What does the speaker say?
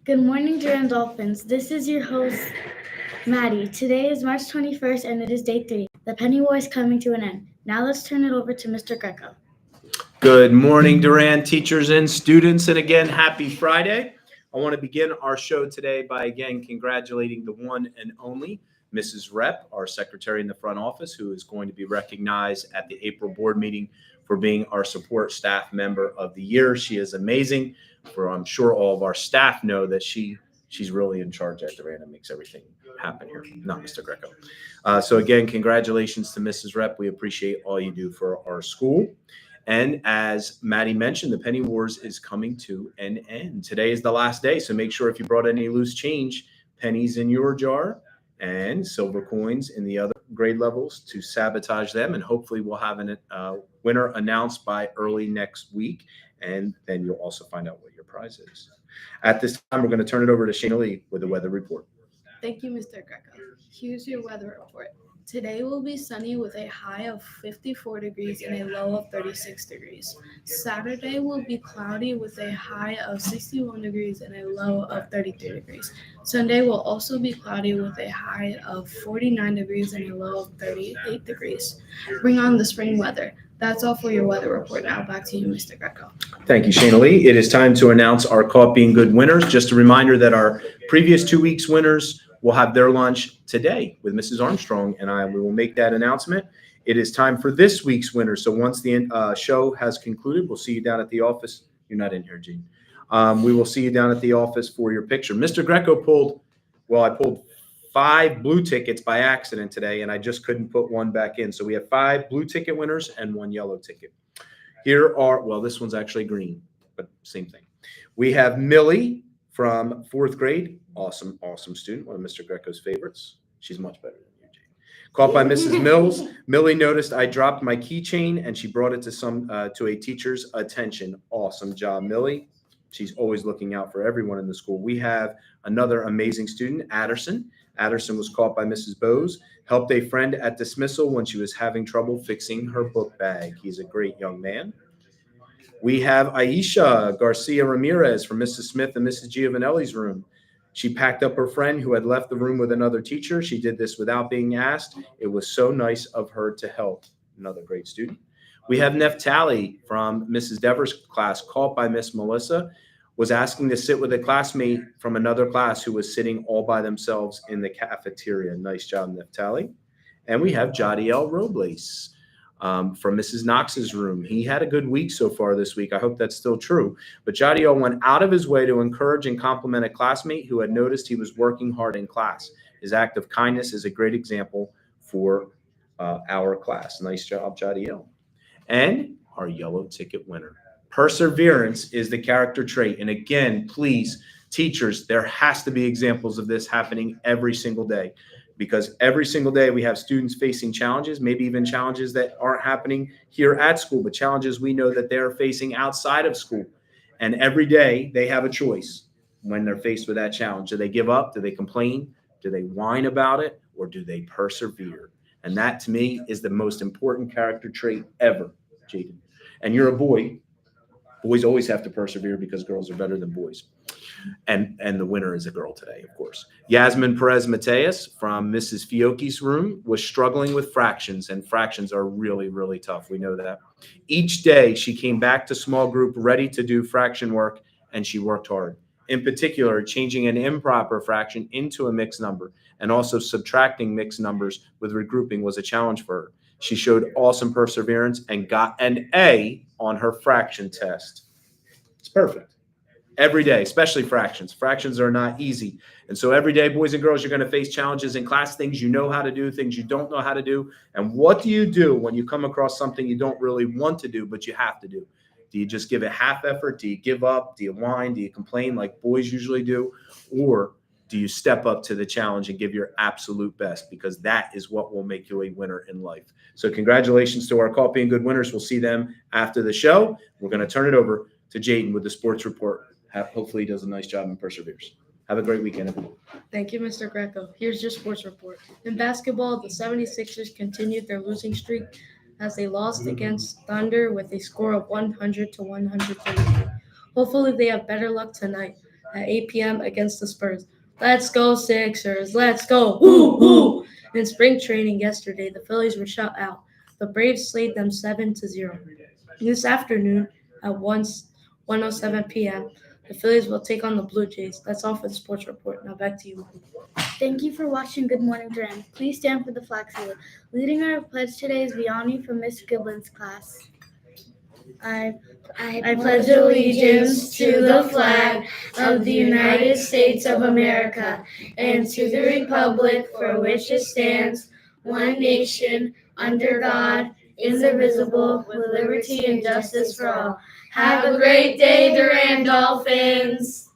Good morning, Durham Dolphins. This is your host, Maddie. Today is March 21st and it is day 3. The Penny War is coming to an end. Now let's turn it over to Mr. Greco. Good morning, Durand teachers and students, and again, happy Friday. I want to begin our show today by again congratulating the one and only Mrs. Rep, our secretary in the front office, who is going to be recognized at the April board meeting for being our support staff member of the year. She is amazing. I'm sure all of our staff know that she's really in charge at Durand and makes everything happen here, not Mr. Greco. So again, congratulations to Mrs. Rep. We appreciate all you do for our school. And as Maddie mentioned, the Penny Wars is coming to an end. Today is the last day, so make sure if you brought any loose change, pennies in your jar and silver coins in the other grade levels to sabotage them. And hopefully we'll have a winner announced by early next week. And then you'll also find out what your prize is. At this time, we're going to turn it over to Shayna Lee with the weather report. Thank you, Mr. Greco. Here's your weather report. Today will be sunny with a high of 54 degrees and a low of 36 degrees. Saturday will be cloudy with a high of 61 degrees and a low of 33 degrees. Sunday will also be cloudy with a high of 49 degrees and a low of 38 degrees. Bring on the spring weather. That's all for your weather report. Now back to you, Mr. Greco. Thank you, Shayna Lee. It is time to announce our Caught Being Good winners. Just a reminder that our previous 2 weeks winners will have their lunch today with Mrs. Armstrong, and we will make that announcement. It is time for this week's winner. So once the show has concluded, we'll see you down at the office. You're not in here, Gene. We will see you down at the office for your picture. Mr. Greco I pulled 5 blue tickets by accident today, and I just couldn't put one back in. So we have 5 blue ticket winners and 1 yellow ticket. This one's actually green, but same thing. We have Millie from 4th grade. Awesome student, one of Mr. Greco's favorites. She's much better than you, Jane. Caught by Mrs. Mills. Millie noticed I dropped my keychain and she brought it to a teacher's attention. Awesome job, Millie. She's always looking out for everyone in the school. We have another amazing student, Adderson. Adderson was caught by Mrs. Bose, helped a friend at dismissal when she was having trouble fixing her book bag. He's a great young man. We have Aisha Garcia Ramirez from Mrs. Smith and Mrs. Giovanelli's room. She packed up her friend who had left the room with another teacher. She did this without being asked. It was so nice of her to help. Another great student. We have Neftali from Mrs. Devers' class, caught by Miss Melissa, was asking to sit with a classmate from another class who was sitting all by themselves in the cafeteria. Nice job, Neftali. And we have Jadiel Robles from Mrs. Knox's room. He had a good week so far this week. I hope that's still true. But Jadiel went out of his way to encourage and compliment a classmate who had noticed he was working hard in class. His act of kindness is a great example for our class. Nice job, Jadiel. And our yellow ticket winner. Perseverance is the character trait. And again, please, teachers, there has to be examples of this happening every single day, because every single day we have students facing challenges, maybe even challenges that aren't happening here at school, but challenges we know that they're facing outside of school. And every day they have a choice when they're faced with that challenge. Do they give up? Do they complain? Do they whine about it? Or do they persevere? And that, to me, is the most important character trait ever, Jaden. And you're a boy. Boys always have to persevere because girls are better than boys. And the winner is a girl today, of course. Yasmin Perez Mateus from Mrs. Fiocchi's room was struggling with fractions, and fractions are really, really tough. We know that. Each day she came back to small group ready to do fraction work, and she worked hard. In particular, changing an improper fraction into a mixed number and also subtracting mixed numbers with regrouping was a challenge for her. She showed awesome perseverance and got an A on her fraction test. It's perfect. Every day, especially fractions. Fractions are not easy. And so every day, boys and girls, you're going to face challenges in class, things you know how to do, things you don't know how to do. And what do you do when you come across something you don't really want to do, but you have to do? Do you just give it half effort? Do you give up? Do you whine? Do you complain like boys usually do? Or do you step up to the challenge and give your absolute best? Because that is what will make you a winner in life. So congratulations to our Caught Being Good winners. We'll see them after the show. We're going to turn it over to Jaden with the sports report. Hopefully he does a nice job and perseveres. Have a great weekend, everyone. Thank you, Mr. Greco. Here's your sports report. In basketball, the 76ers continued their losing streak as they lost against Thunder with a score of 100-103. Hopefully they have better luck tonight. at 8 p.m. against the Spurs. Let's go Sixers! Let's go! Woo woo! In spring training yesterday, the Phillies were shut out. The Braves slayed them 7-0. This afternoon at 1:07 p.m., the Phillies will take on the Blue Jays. That's all for the sports report. Now back to you. Thank you for watching Good Morning Durham. Please stand for the flag salute. Leading our pledge today is Vianney from Miss Giblin's class. I pledge allegiance to the flag of the United States of America and to the republic for which it stands, one nation, under God, indivisible, with liberty and justice for all. Have a great day, Durham Dolphins!